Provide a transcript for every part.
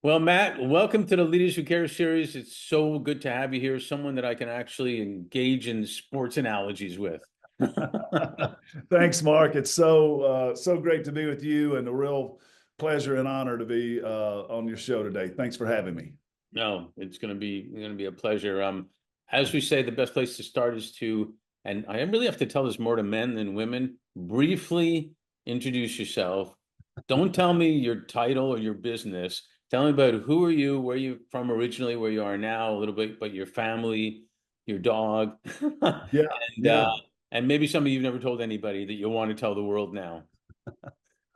Well, Matt, welcome to the Leaders Who Care series. It's so good to have you here, someone that I can actually engage in sports analogies with. Thanks, Mark. It's so great to be with you, and a real pleasure and honor to be on your show today. Thanks for having me. No, it's going to be a pleasure. As we say, the best place to start is to, and I really have to tell this more to men than women, briefly introduce yourself. Don't tell me your title or your business. Tell me about who are you, where you from originally, where you are now, a little bit about your family, your dog, Yeah, and yeah. and maybe something you've never told anybody that you'll want to tell the world now.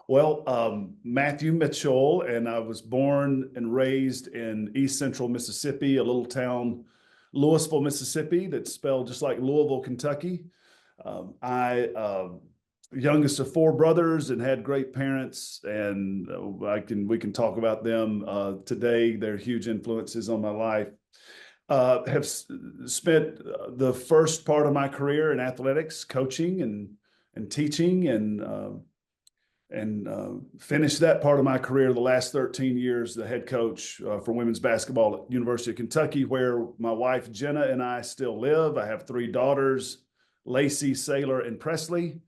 Well, Matthew Mitchell, and I was born and raised in East Central Mississippi, a little town, Louisville, Mississippi, that's spelled just like Louisville, Kentucky. I youngest of four brothers and had great parents, and we can talk about them today. They're huge influences on my life. Have spent the first part of my career in athletics, coaching and teaching, and finished that part of my career the last 13 years, the head coach for women's basketball at University of Kentucky, where my wife Jenna and I still live. I have three daughters, Lacey, Sailor, and Presley,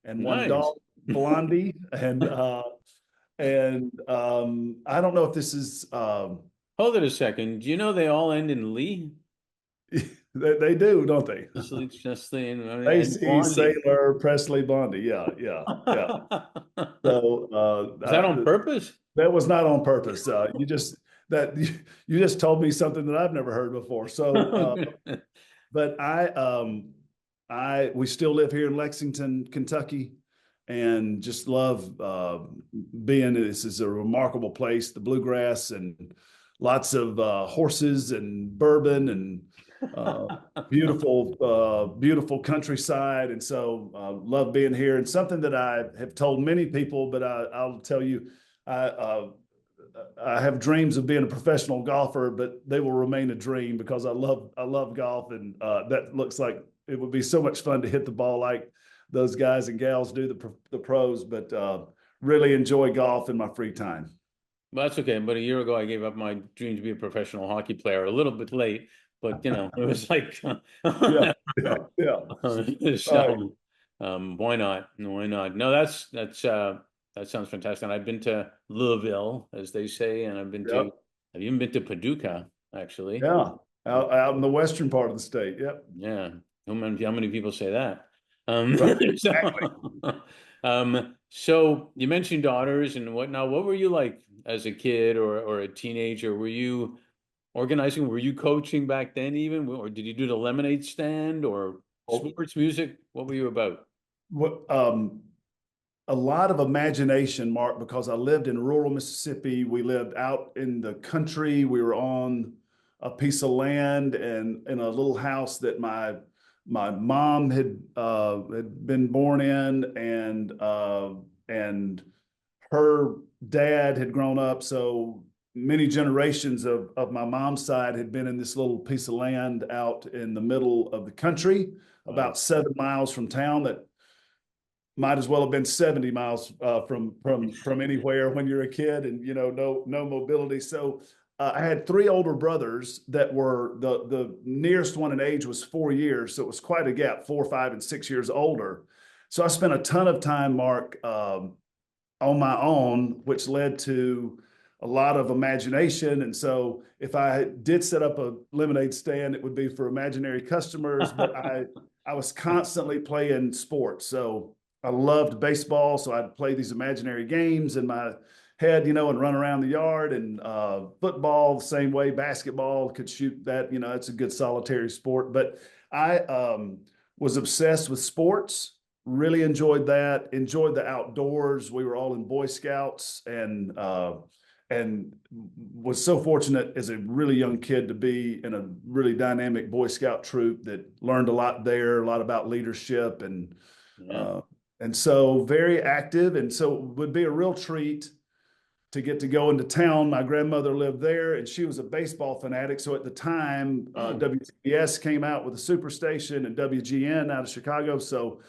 and one Nice. dog, Blondie. And I don't know if this is Hold it a second. Do you know they all end in Lee? they do, don't they? Just and Lacey, Blondie. Sailor, Presley, Blondie. Yeah, yeah, yeah. So Is that on purpose? that was not on purpose. That you just told me something that I've never heard before. But I we still live here in Lexington, Kentucky, and just love being. This is a remarkable place. The bluegrass and lots of horses and bourbon and uh, beautiful countryside. And so love being here. And something that I have told many people, but I'll tell you, I I have dreams of being a professional golfer, but they will remain a dream because I love golf, and that looks like it would be so much fun to hit the ball like those guys and gals do, the pros. But really enjoy golf in my free time. Well, that's okay. But a year ago, I gave up my dream to be a professional hockey player. A little bit late, but it was like, Yeah, yeah, yeah. Right. so why not? No, why not? No, that sounds fantastic. And I've been to Louisville, as they say, and Yep. I've even been to Paducah, actually. Yeah. Out in the western part of the state. Yep. Yeah. How many people say that? Right. Exactly. So you mentioned daughters and whatnot. What were you like as a kid or a teenager? Were you organizing? Were you coaching back then even? Or did you do the lemonade stand or sports music? What were you about? What a lot of imagination, Mark, because I lived in rural Mississippi. We lived out in the country. We were on a piece of land and in a little house that my mom had been born in, and her dad had grown up. So many generations of my mom's side had been in this little piece of land out in the middle of the country, Wow. about 7 miles from town. That might as well have been 70 miles from anywhere when you're a kid, and no mobility. So I had three older brothers that were the nearest one in age was 4 years, so it was quite a gap, 4, 5, and 6 years older. So I spent a ton of time, Mark, on my own, which led to a lot of imagination. And so if I did set up a lemonade stand, it would be for imaginary customers, but I was constantly playing sports. So I loved baseball, so I'd play these imaginary games in my head, and run around the yard. And football, the same way. Basketball, could shoot that. It's a good solitary sport. But I was obsessed with sports. Really enjoyed that. Enjoyed the outdoors. We were all in Boy Scouts, and was so fortunate as a really young kid to be in a really dynamic Boy Scout troop that learned a lot there, a lot about leadership, Yeah. uh, and so very active. And so it would be a real treat to get to go into town. My grandmother lived there, and she was a baseball fanatic. So at the time, Oh, WTBS came out with a Superstation, and WGN out of Chicago. So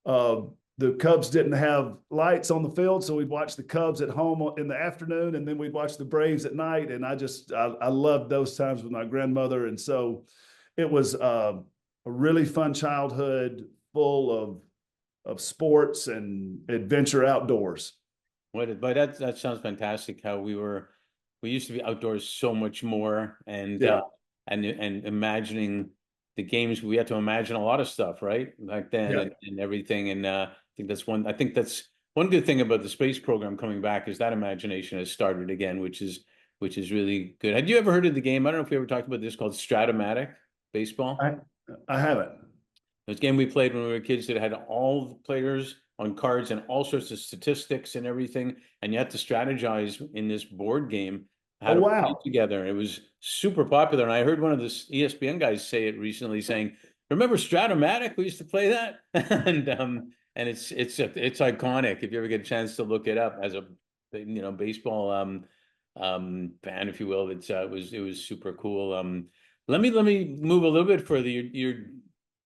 uh, the Cubs didn't have lights on the field, so we'd watch the Cubs at home in the afternoon, and then we'd watch the Braves at night. And I loved those times with my grandmother, and so it was a really fun childhood full of sports and adventure outdoors. But that sounds fantastic. How we used to be outdoors so much more, Yeah, and imagining the games. We had to imagine a lot of stuff, right, back then, yeah. and everything. And I think that's one good thing about the space program coming back is that imagination has started again, which is really good. Had you ever heard of the game? I don't know if we ever talked about this called Stratomatic baseball. I I haven't. It was a game we played when we were kids that had all the players on cards and all sorts of statistics and everything. And you had to strategize in this board game how Oh to play wow. together. It was super popular. And I heard one of the ESPN guys say it recently saying, remember Stratomatic? We used to play that. And it's iconic if you ever get a chance to look it up as a baseball fan, if you will. It was super cool. Let me move a little bit further. Your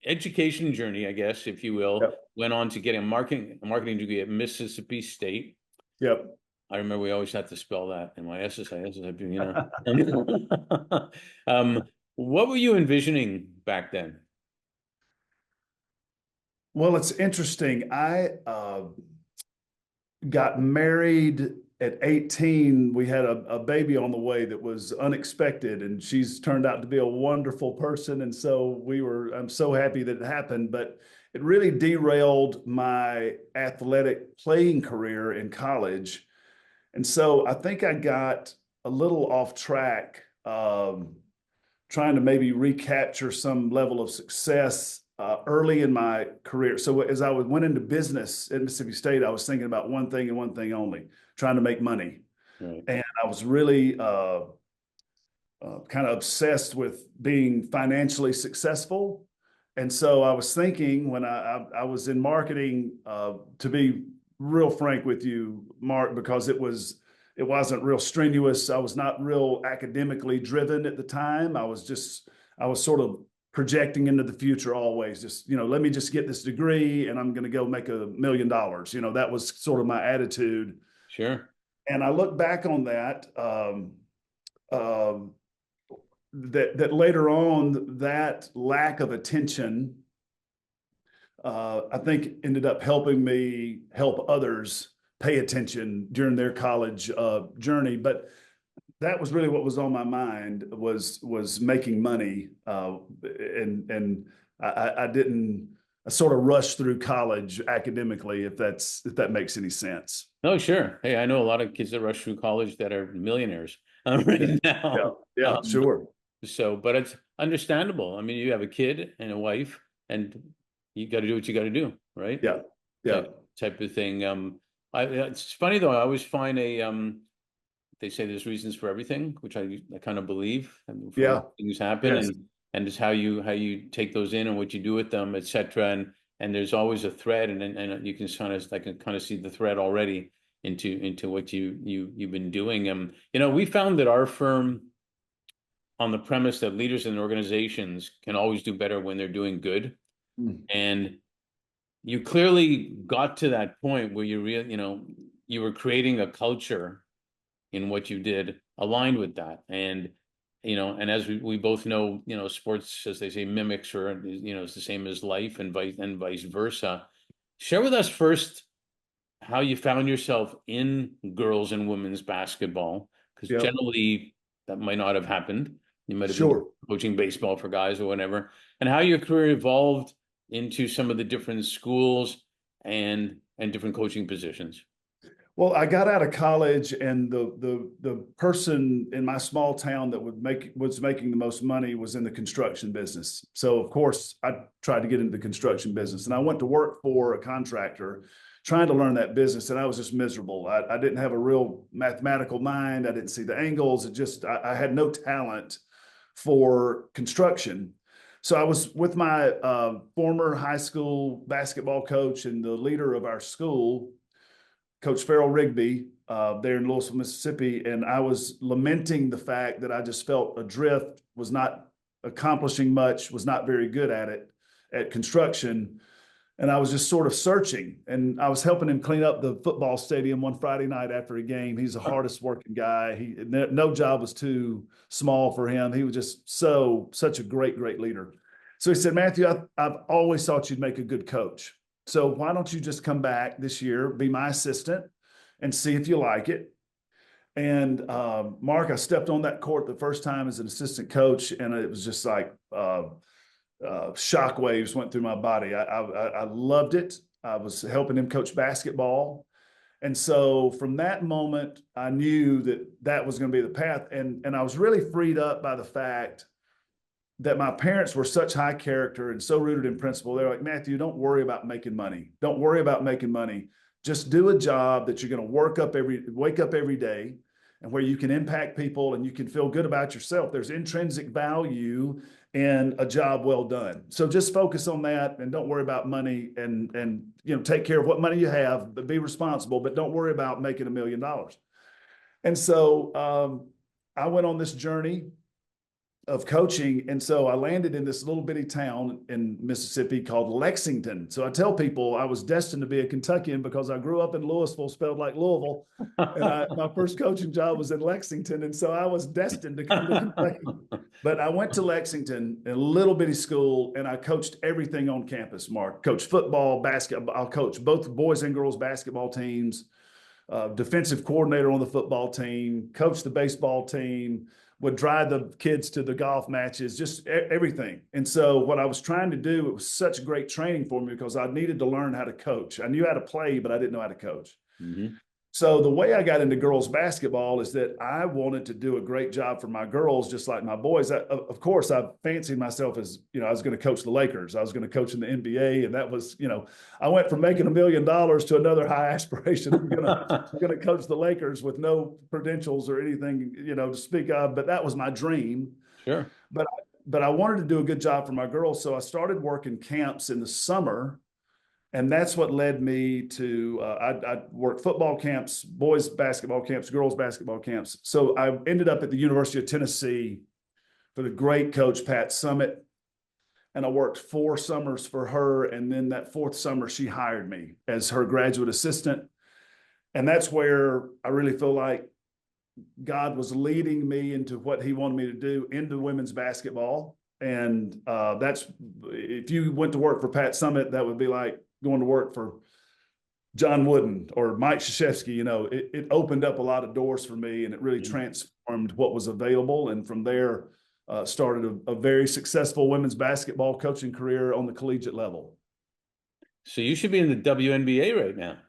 education journey, I guess, if you will, Yep. went on to get a marketing degree at Mississippi State. Yep. I remember we always had to spell that in my SSIS, what were you envisioning back then? Well, it's interesting. I got married at 18. We had a baby on the way that was unexpected, and she's turned out to be a wonderful person. And so I'm so happy that it happened, but it really derailed my athletic playing career in college. And so I think I got a little off track, trying to maybe recapture some level of success early in my career. So as I went into business at Mississippi State, I was thinking about one thing and one thing only, trying to make money. Right. And I was really kind of obsessed with being financially successful. And so I was thinking when I was in marketing, to be real frank with you, Mark, because it wasn't real strenuous. I was not real academically driven at the time. I was sort of projecting into the future always. Just let me just get this degree and I'm going to go make $1 million. That was sort of my attitude. Sure. And I look back on that. Um, that later on, that lack of attention, I think ended up helping me help others pay attention during their college journey. But that was really what was on my mind was making money, and I didn't. I sort of rushed through college academically, if that makes any sense. No, sure. Hey, I know a lot of kids that rush through college that are millionaires Yeah, right yeah, now. yeah, Um, sure. but it's understandable. I mean, you have a kid and a wife, and you got to do what you got to do, right? Yeah, yeah, Type of thing. It's funny though. I always find they say there's reasons for everything, which I kind of believe, and for when yeah. things happen, Yes, and just how you take those in and what you do with them, etc. And there's always a thread, and you can kind of see the thread already into what you've been doing. We found that our firm, on the premise that leaders and organizations can always do better when they're doing good, mm, and you clearly got to that point where you were creating a culture in what you did aligned with that. And as we both know, sports, as they say, mimics, or it's the same as life, and vice versa. Share with us first how you found yourself in girls and women's basketball, because yeah, generally that might not have happened. You might have been sure. coaching baseball for guys or whatever, and how your career evolved into some of the different schools and different coaching positions. Well, I got out of college, and the person in my small town that was making the most money was in the construction business. So of course, I tried to get into the construction business, and I went to work for a contractor, trying to learn that business, and I was just miserable. I didn't have a real mathematical mind. I didn't see the angles. I had no talent for construction. So I was with my former high school basketball coach and the leader of our school, Coach Farrell Rigby, there in Louisville, Mississippi, and I was lamenting the fact that I just felt adrift, was not accomplishing much, was not very good at it, at construction. And I was just sort of searching, and I was helping him clean up the football stadium one Friday night after a game. He's the hardest working guy. No job was too small for him. He was just such a great leader. So he said, Matthew, I've always thought you'd make a good coach. So why don't you just come back this year, be my assistant, and see if you like it? And Mark, I stepped on that court the first time as an assistant coach, and it was just like shock waves went through my body. I loved it. I was helping him coach basketball. And so from that moment, I knew that that was going to be the path. And I was really freed up by the fact that my parents were such high character and so rooted in principle. They're like, Matthew, don't worry about making money. Don't worry about making money. Just do a job that you're going to wake up every day, and where you can impact people and you can feel good about yourself. There's intrinsic value in a job well done. So just focus on that and don't worry about money, and take care of what money you have, but be responsible, but don't worry about making $1 million. And so I went on this journey of coaching. And so I landed in this little bitty town in Mississippi called Lexington. So I tell people I was destined to be a Kentuckian because I grew up in Louisville, spelled like Louisville. And my first coaching job was in Lexington. And so I was destined to come to Kentucky. But I went to Lexington, a little bitty school, and I coached everything on campus, Mark. Coached football, basketball. I'll coach both boys and girls basketball teams, defensive coordinator on the football team, coached the baseball team, would drive the kids to the golf matches, just everything. And so what I was trying to do, it was such great training for me because I needed to learn how to coach. I knew how to play, but I didn't know how to coach. Mm-hmm. So the way I got into girls basketball is that I wanted to do a great job for my girls, just like my boys. Of course, I fancied myself as, I was going to coach the Lakers. I was going to coach in the NBA. And that was, I went from making $1 million to another high aspiration. I'm going to coach the Lakers with no credentials or anything, to speak of. But that was my dream. Sure. But I wanted to do a good job for my girls. So I started working camps in the summer. And that's what led me to, I worked football camps, boys basketball camps, girls basketball camps. So I ended up at the University of Tennessee for the great coach, Pat Summitt. And I worked 4 summers for her. And then that 4th summer, she hired me as her graduate assistant. And that's where I really feel like God was leading me into what he wanted me to do, into women's basketball. And that's, if you went to work for Pat Summitt, that would be like going to work for John Wooden or Mike Krzyzewski. It opened up a lot of doors for me, and it really transformed what was available. And from there, started a very successful women's basketball coaching career on the collegiate level. So you should be in the WNBA right now.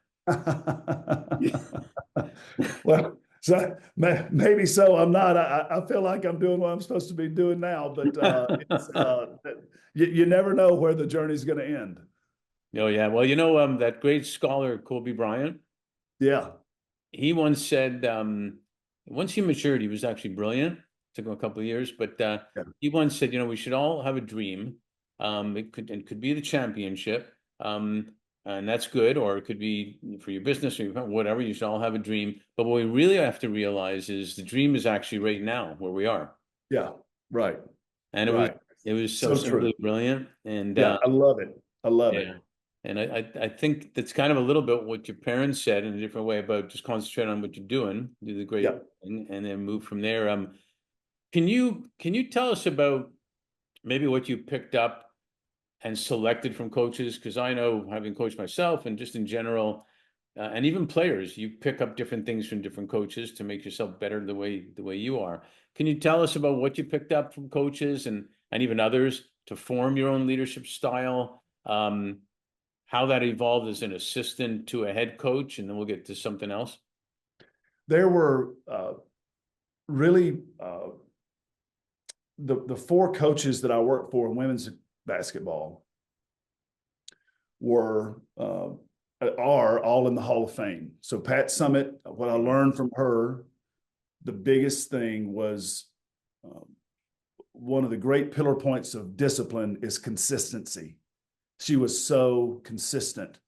Well, so maybe so. I'm not. I feel like I'm doing what I'm supposed to be doing now, but you never know where the journey's going to end. Oh yeah. Well, that great scholar Kobe Bryant. Yeah. He once said, once he matured, he was actually brilliant. It took him a couple of years, but he once said, we should all have a dream. It could be the championship, and that's good, or it could be for your business or whatever. You should all have a dream. But what we really have to realize is the dream is actually right now where we are. Yeah. Right. And it was so simply brilliant. And yeah, I love it. I love it. And I think that's kind of a little bit what your parents said in a different way about just concentrate on what you're doing, do the great thing, and then move from there. Can you tell us about maybe what you picked up and selected from coaches? Because I know, having coached myself and just in general, and even players, you pick up different things from different coaches to make yourself better the way you are. Can you tell us about what you picked up from coaches and even others to form your own leadership style? How that evolved as an assistant to a head coach, and then we'll get to something else. There were really the 4 coaches that I worked for in women's basketball are all in the Hall of Fame. So Pat Summitt, what I learned from her, the biggest thing was one of the great pillar points of discipline is consistency. She was so consistent.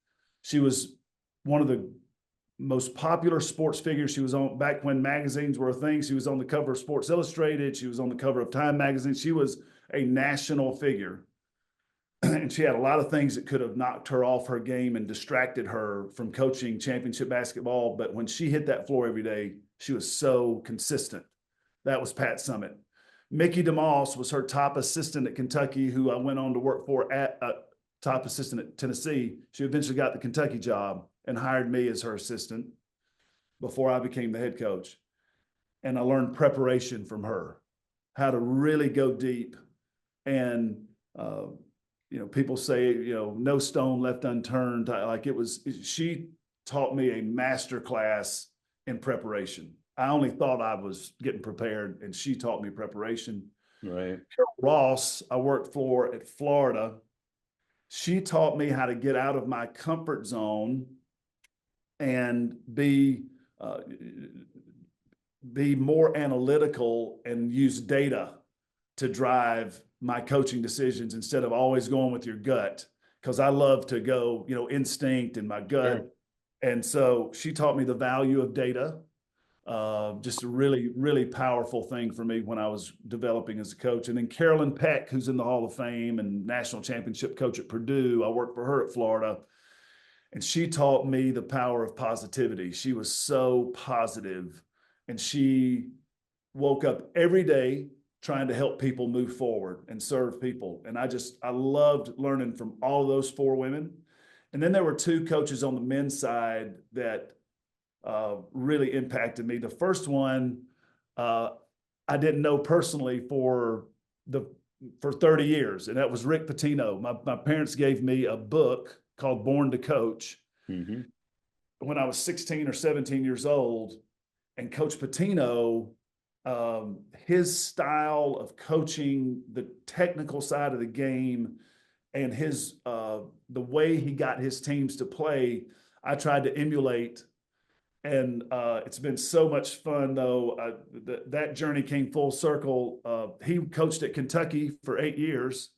She was one of the most popular sports figures. She was on, back when magazines were a thing, she was on the cover of Sports Illustrated. She was on the cover of Time magazine. She was a national figure. and she had a lot of things that could have knocked her off her game and distracted her from coaching championship basketball. But when she hit that floor every day, she was so consistent. That was Pat Summit. Mickey DeMoss was her top assistant at Kentucky, who I went on to work for at top assistant at Tennessee. She eventually got the Kentucky job and hired me as her assistant before I became the head coach. And I learned preparation from her, how to really go deep. And, people say, no stone left unturned. Like she taught me a master class in preparation. I only thought I was getting prepared, and she taught me preparation. Right. Carol Ross, I worked for at Florida. She taught me how to get out of my comfort zone and uh, be more analytical and use data to drive my coaching decisions instead of always going with your gut. Because I love to go, instinct and my Sure. gut. And so she taught me the value of data. Just a really, really powerful thing for me when I was developing as a coach. And then Carolyn Peck, who's in the Hall of Fame and national championship coach at Purdue, I worked for her at Florida. And she taught me the power of positivity. She was so positive, and she woke up every day trying to help people move forward and serve people. And I loved learning from all of those four women. And then there were two coaches on the men's side that really impacted me. The first one, uh, I didn't know personally for 30 years, and that was Rick Pitino. My parents gave me a book called Born to Coach Mm-hmm. when I was 16 or 17 years old. And Coach Pitino, his style of coaching, the technical side of the game, and the way he got his teams to play, I tried to emulate. And it's been so much fun, though. That journey came full circle. He coached at Kentucky for 8 years,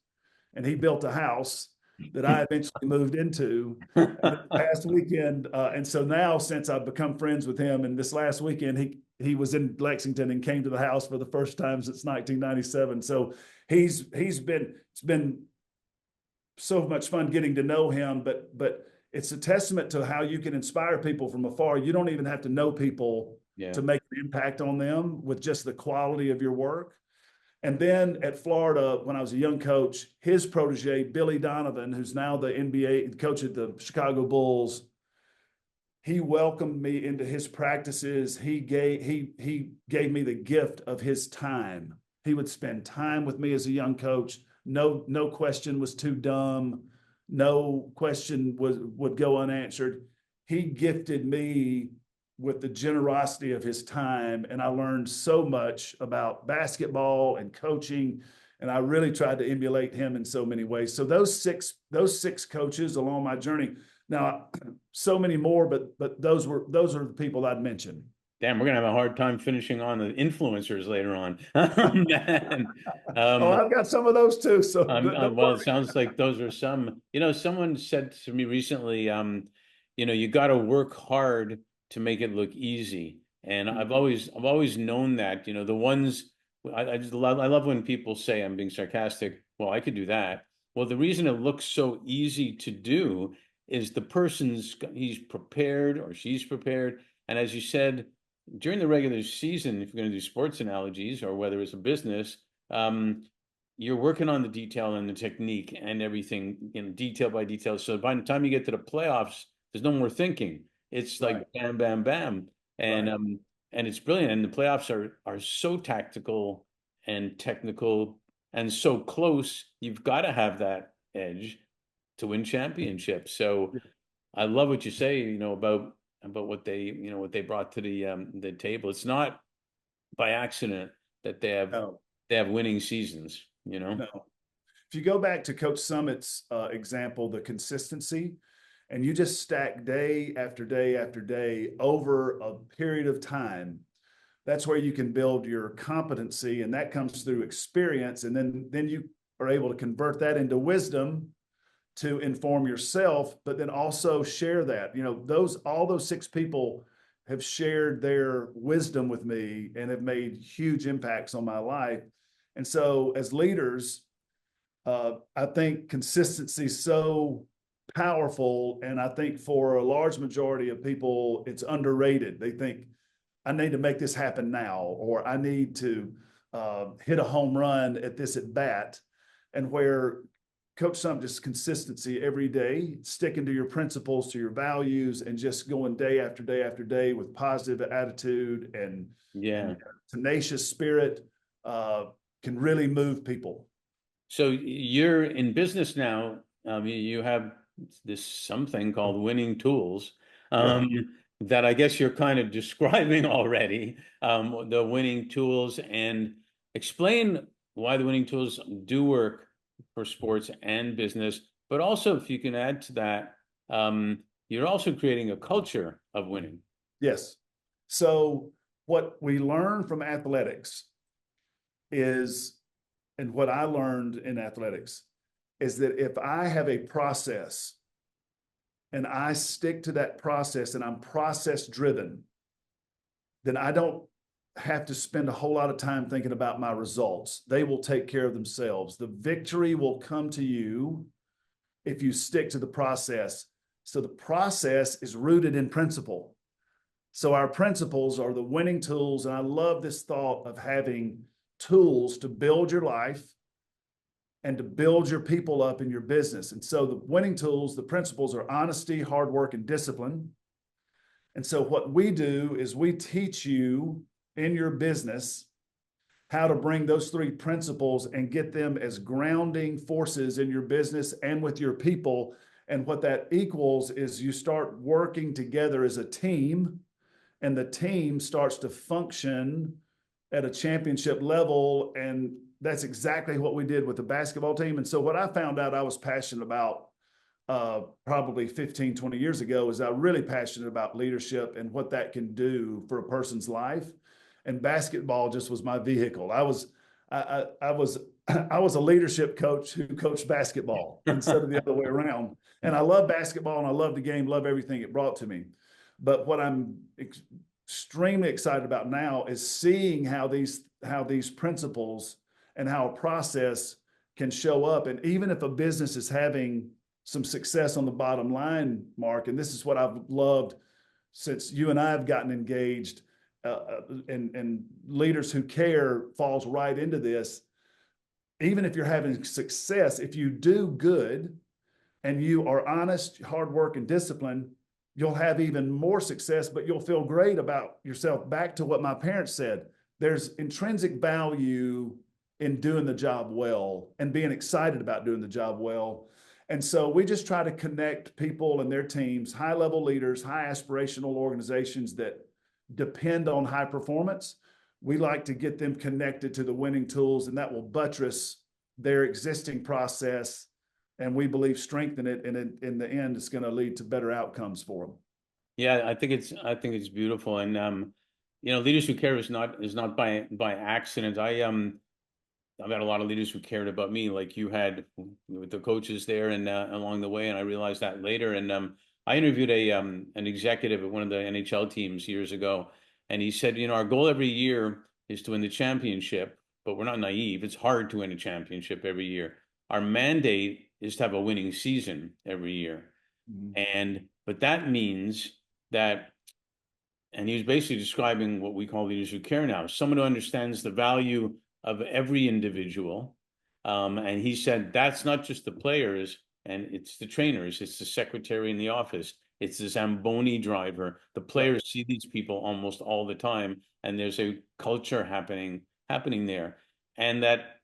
and he built a house that I eventually moved into. And this past weekend, and so now since I've become friends with him, and this last weekend he was in Lexington and came to the house for the first time since 1997. So it's been so much fun getting to know him, but it's a testament to how you can inspire people from afar. You don't even have to know people Yeah. to make an impact on them with just the quality of your work. And then at Florida, when I was a young coach, his protege, Billy Donovan, who's now the NBA coach at the Chicago Bulls, he welcomed me into his practices. He gave me the gift of his time. He would spend time with me as a young coach. No question was too dumb. No question would go unanswered. He gifted me with the generosity of his time, and I learned so much about basketball and coaching, and I really tried to emulate him in so many ways. So those six coaches along my journey. Now, so many more, but those are the people I'd mentioned. Damn, we're gonna have a hard time finishing on the influencers later on. Man. Oh, Um, I've got some of those too. So don't well, it worry. sounds like those are some. Someone said to me recently, you got to work hard to make it look easy. And I've always known that. The ones I love when people say I'm being sarcastic. Well, I could do that. Well, the reason it looks so easy to do is he's prepared or she's prepared. And as you said, during the regular season, if you're going to do sports analogies or whether it's a business, um, you're working on the detail and the technique and everything, detail by detail. So by the time you get to the playoffs, there's no more thinking. It's like Right, bam, bam, bam, and right. um, and it's brilliant. And the playoffs are so tactical and technical and so close. You've got to have that edge to win championships. So I love what you say, about what they brought to the table. It's not by accident that they have No, they have winning seasons, you know. no. If you go back to Coach Summit's example, the consistency, and you just stack day after day after day over a period of time, that's where you can build your competency, and that comes through experience, and then you are able to convert that into wisdom to inform yourself, but then also share that. All those six people have shared their wisdom with me and have made huge impacts on my life. And so as leaders, I think consistency is so powerful, and I think for a large majority of people, it's underrated. They think, I need to make this happen now, or I need to hit a home run at this at bat. And where Coach Sump, just consistency every day, sticking to your principles, to your values, and just going day after day after day with positive attitude and Yeah. tenacious spirit can really move people. So you're in business now. You have this something called winning tools, Yeah. um, that I guess you're kind of describing already, the winning tools, and explain why the winning tools do work for sports and business. But also, if you can add to that, you're also creating a culture of winning. Yes. So what we learn from athletics is, and what I learned in athletics is that if I have a process and I stick to that process and I'm process driven, then I don't have to spend a whole lot of time thinking about my results. They will take care of themselves. The victory will come to you if you stick to the process. So the process is rooted in principle. So our principles are the winning tools. And I love this thought of having tools to build your life and to build your people up in your business. And so the winning tools, the principles are honesty, hard work, and discipline. And so what we do is we teach you in your business how to bring those three principles and get them as grounding forces in your business and with your people. And what that equals is you start working together as a team, and the team starts to function at a championship level. And that's exactly what we did with the basketball team. And so what I found out I was passionate about probably 15, 20 years ago is I'm really passionate about leadership and what that can do for a person's life. And basketball just was my vehicle. I was I was a leadership coach who coached basketball instead of the other way around. And I love basketball and I love the game, love everything it brought to me. But what I'm extremely excited about now is seeing how these principles and how a process can show up. And even if a business is having some success on the bottom line, Mark, and this is what I've loved since you and I have gotten engaged, and leaders who care falls right into this. Even if you're having success, if you do good and you are honest, hard work, and discipline, you'll have even more success, but you'll feel great about yourself. Back to what my parents said, there's intrinsic value in doing the job well and being excited about doing the job well. And so we just try to connect people and their teams, high level leaders, high aspirational organizations that depend on high performance. We like to get them connected to the winning tools, and that will buttress their existing process. And we believe strengthen it. And in the end, it's going to lead to better outcomes for them. Yeah, I think it's beautiful, and leaders who care is not by accident. I've had a lot of leaders who cared about me, like you had with the coaches there and along the way, and I realized that later. And I interviewed an executive at one of the NHL teams years ago, and he said, our goal every year is to win the championship, but we're not naive. It's hard to win a championship every year. Our mandate is to have a winning season every year, Mhm. but that means that, and he was basically describing what we call leaders who care now, someone who understands the value of every individual. And he said that's not just the players and it's the trainers, it's the secretary in the office, it's the Zamboni driver. The Yep. players see these people almost all the time, and there's a culture happening there, and that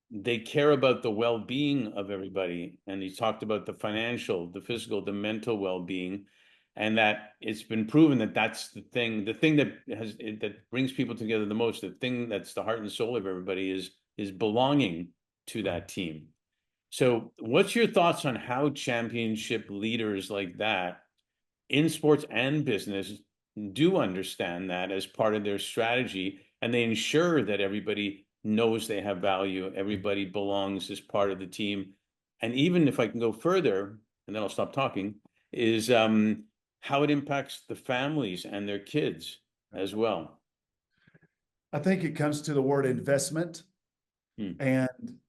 they care about the well-being of everybody. And he talked about the financial, the physical, the mental well-being, and that it's been proven that that's the thing that brings people together the most, the thing that's the heart and soul of everybody is belonging to that team. So what's your thoughts on how championship leaders like that in sports and business do understand that as part of their strategy, and they ensure that everybody knows they have value, everybody belongs as part of the team? And even if I can go further, and then I'll stop talking, is how it impacts the families and their kids as well. I think it comes to the word investment. Hmm. And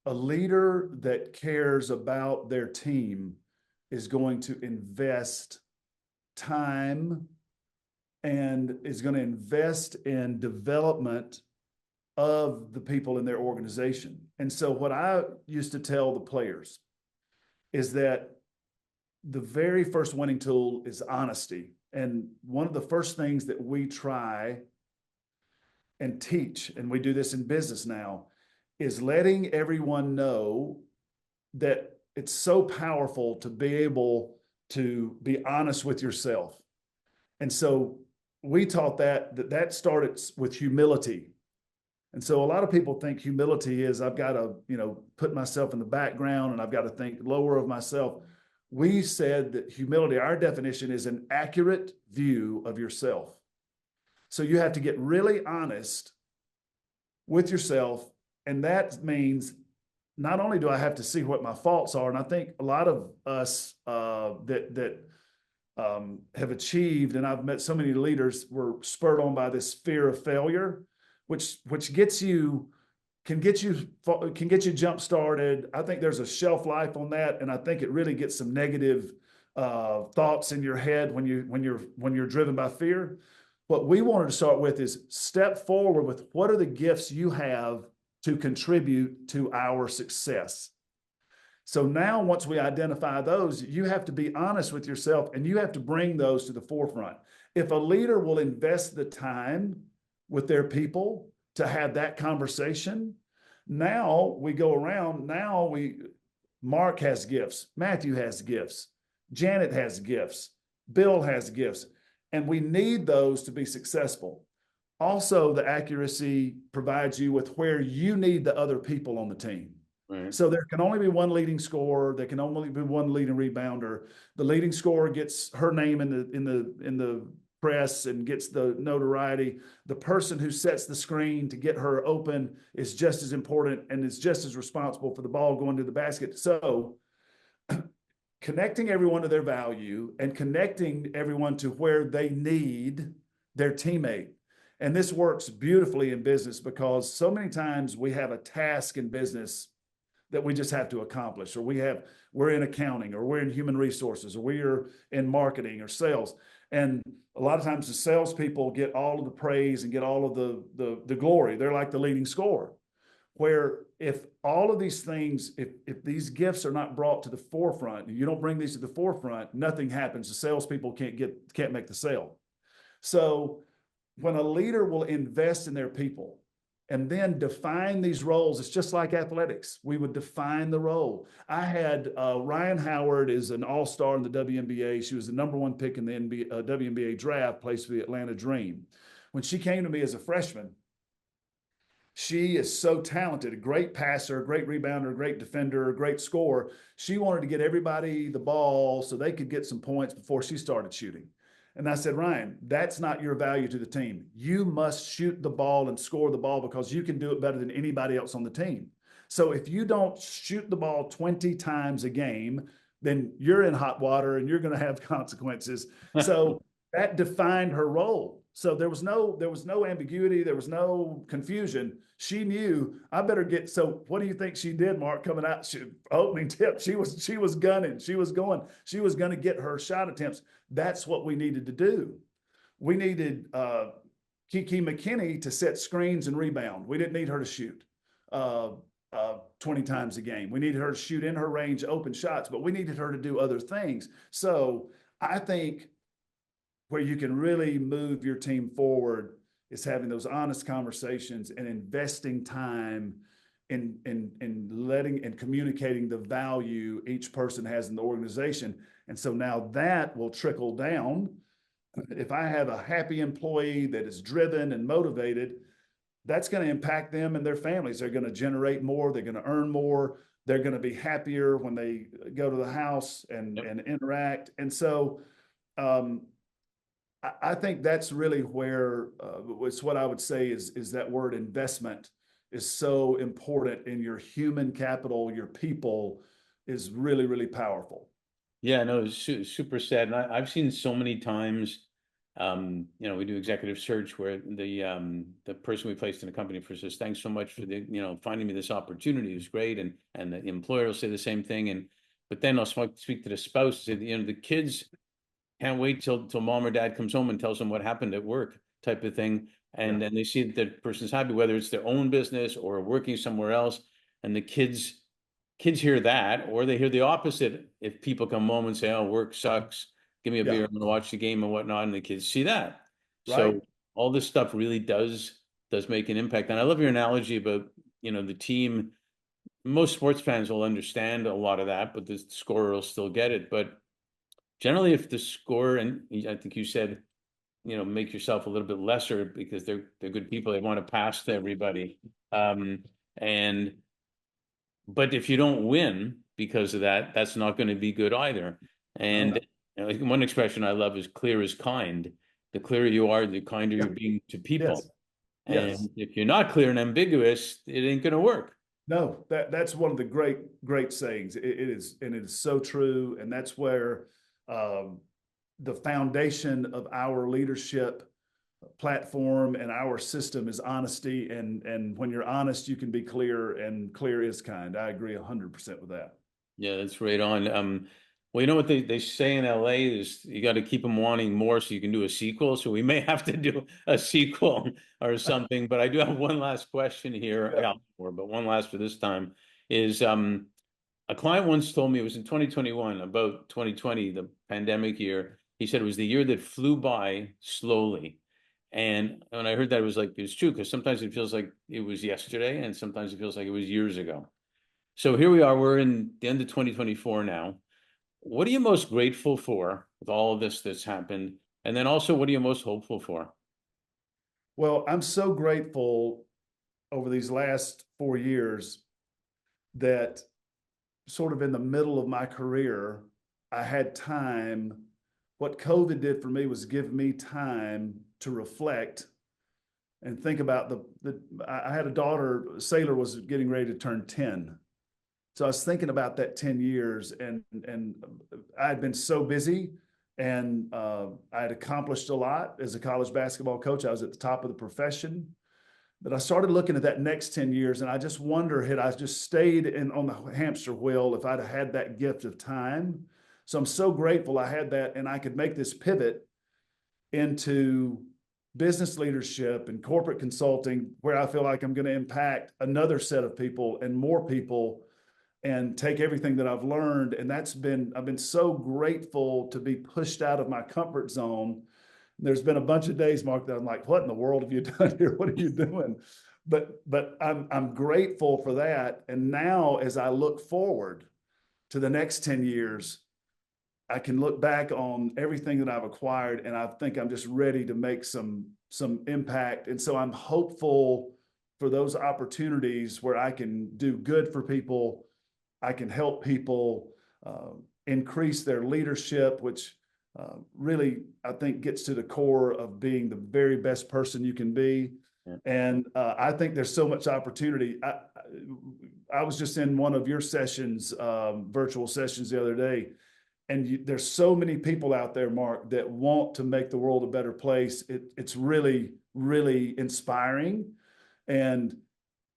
a leader that cares about their team is going to invest time and is going to invest in development of the people in their organization. And so what I used to tell the players is that the very first winning tool is honesty. And one of the first things that we try and teach, and we do this in business now, is letting everyone know that it's so powerful to be able to be honest with yourself. And so we taught that started with humility. And so a lot of people think humility is I've got to, put myself in the background and I've got to think lower of myself. We said that humility, our definition is an accurate view of yourself. So you have to get really honest with yourself. And that means not only do I have to see what my faults are, and I think a lot of us that have achieved, and I've met so many leaders, were spurred on by this fear of failure, which can get you jump started. I think there's a shelf life on that, and I think it really gets some negative thoughts in your head when you're driven by fear. What we wanted to start with is step forward with what are the gifts you have to contribute to our success. So now, once we identify those, you have to be honest with yourself and you have to bring those to the forefront. If a leader will invest the time with their people to have that conversation, now we go around. Mark has gifts, Matthew has gifts, Janet has gifts, Bill has gifts, and we need those to be successful. Also, the accuracy provides you with where you need the other people on the team. Right. So there can only be one leading scorer. There can only be one leading rebounder. The leading scorer gets her name in the press and gets the notoriety. The person who sets the screen to get her open is just as important and is just as responsible for the ball going to the basket. So connecting everyone to their value and connecting everyone to where they need their teammate. And this works beautifully in business because so many times we have a task in business that we just have to accomplish, or we're in accounting, or we're in human resources, or we're in marketing or sales. And a lot of times the salespeople get all of the praise and get all of the glory. They're like the leading scorer. Where if all of these things, if these gifts are not brought to the forefront, and you don't bring these to the forefront, nothing happens. The salespeople can't make the sale. So when a leader will invest in their people and then define these roles, it's just like athletics. We would define the role. I had Ryan Howard is an all-star in the WNBA. She was the #1 pick in the WNBA draft, plays for the Atlanta Dream. When she came to me as a freshman, she is so talented, a great passer, great rebounder, great defender, great scorer. She wanted to get everybody the ball so they could get some points before she started shooting. And I said, Ryan, that's not your value to the team. You must shoot the ball and score the ball because you can do it better than anybody else on the team. So if you don't shoot the ball 20 times a game, then you're in hot water and you're going to have consequences. So that defined her role. So there was no ambiguity. There was no confusion. She knew I better get. So what do you think she did, Mark, coming out? Opening tip. She was gunning. She was going to get her shot attempts. That's what we needed to do. We needed Kiki McKinney to set screens and rebound. We didn't need her to shoot 20 times a game. We needed her to shoot in her range, open shots, but we needed her to do other things. So I think where you can really move your team forward is having those honest conversations and investing time in letting and communicating the value each person has in the organization. And so now that will trickle down. If I have a happy employee that is driven and motivated, that's going to impact them and their families. They're going to generate more. They're going to earn more. They're going to be happier when they go to the house and interact. And so I think that's really where it's what I would say is that word investment is so important in your human capital. Your people is really, really powerful. Yeah, no, it's super sad. And I've seen so many times We do executive search where the person we placed in the company for says, thanks so much for finding me this opportunity. It was great. And the employer will say the same thing. But then I'll speak to the spouse, say, the kids can't wait till mom or dad comes home and tells them what happened at work, type of thing. Yeah. And then they see that the person's happy, whether it's their own business or working somewhere else. And the kids hear that, or they hear the opposite. If people come home and say, oh, work sucks, give me a beer, Yeah. I'm gonna watch the game and whatnot, and the kids see that. Right. So all this stuff really does make an impact. And I love your analogy about, the team. Most sports fans will understand a lot of that, but the scorer will still get it. But generally, if the score, and I think you said, make yourself a little bit lesser because they're good people. They want to pass to everybody. And but if you don't win because of that, that's not going to be good either. No. And like one expression I love is clear is kind. The clearer you are, the kinder Yeah. you're being to people. Yes. Yes. And if you're not clear and ambiguous, it ain't going to work. No, that's one of the great sayings. It is, and it is so true. And that's where um, the foundation of our leadership platform and our system is honesty. And when you're honest, you can be clear, and clear is kind. I agree 100% with that. Yeah, that's right on. Well, you know what they say in LA is you got to keep them wanting more so you can do a sequel. So we may have to do a sequel or something. But I do have one last question here. I Yeah. got more, but one last for this time is a client once told me it was in 2021, about 2020, the pandemic year. He said it was the year that flew by slowly. And when I heard that, it was like, it's true, because sometimes it feels like it was yesterday, and sometimes it feels like it was years ago. So here we are, we're in the end of 2024 now. What are you most grateful for with all of this that's happened? And then also, what are you most hopeful for? Well, I'm so grateful over these last 4 years that sort of in the middle of my career, I had time. What COVID did for me was give me time to reflect and think about I had a daughter, Sailor was getting ready to turn 10. So I was thinking about that 10 years, and I had been so busy, and I had accomplished a lot as a college basketball coach. I was at the top of the profession. But I started looking at that next 10 years, and I just wonder, had I just stayed on the hamster wheel, if I'd have had that gift of time. So I'm so grateful I had that, and I could make this pivot into business leadership and corporate consulting, where I feel like I'm going to impact another set of people and more people, and take everything that I've learned. And I've been so grateful to be pushed out of my comfort zone. There's been a bunch of days, Mark, that I'm like, what in the world have you done here? What are you doing? But I'm grateful for that. And now as I look forward to the next 10 years, I can look back on everything that I've acquired, and I think I'm just ready to make some impact. And so I'm hopeful for those opportunities where I can do good for people. I can help people increase their leadership, which really, I think, gets to the core of being the very best person you can be. Yeah. And I think there's so much opportunity. I was just in one of your sessions, virtual sessions the other day, and there's so many people out there, Mark, that want to make the world a better place. It's really, really inspiring. And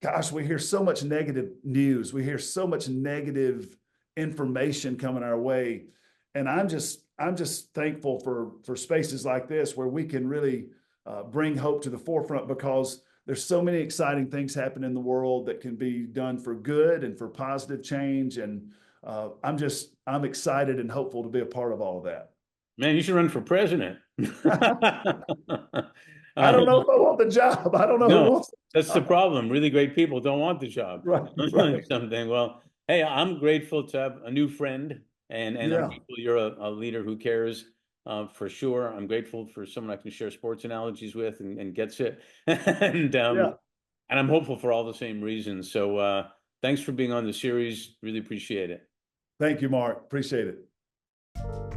gosh, we hear so much negative news. We hear so much negative information coming our way. And I'm just thankful for spaces like this where we can really bring hope to the forefront, because there's so many exciting things happening in the world that can be done for good and for positive change. And I'm excited and hopeful to be a part of all of that. Man, you should run for president. I don't know Um, if I want the job. I don't know who no, wants the that's the job. problem. Really great people don't want the job. Right, right. Something. Well, hey, I'm grateful to have a new friend, and I'm Yeah, grateful you're a leader who cares, for sure. I'm grateful for someone I can share sports analogies with and gets it. and yeah. and I'm hopeful for all the same reasons. So thanks for being on the series. Really appreciate it. Thank you, Mark. Appreciate it.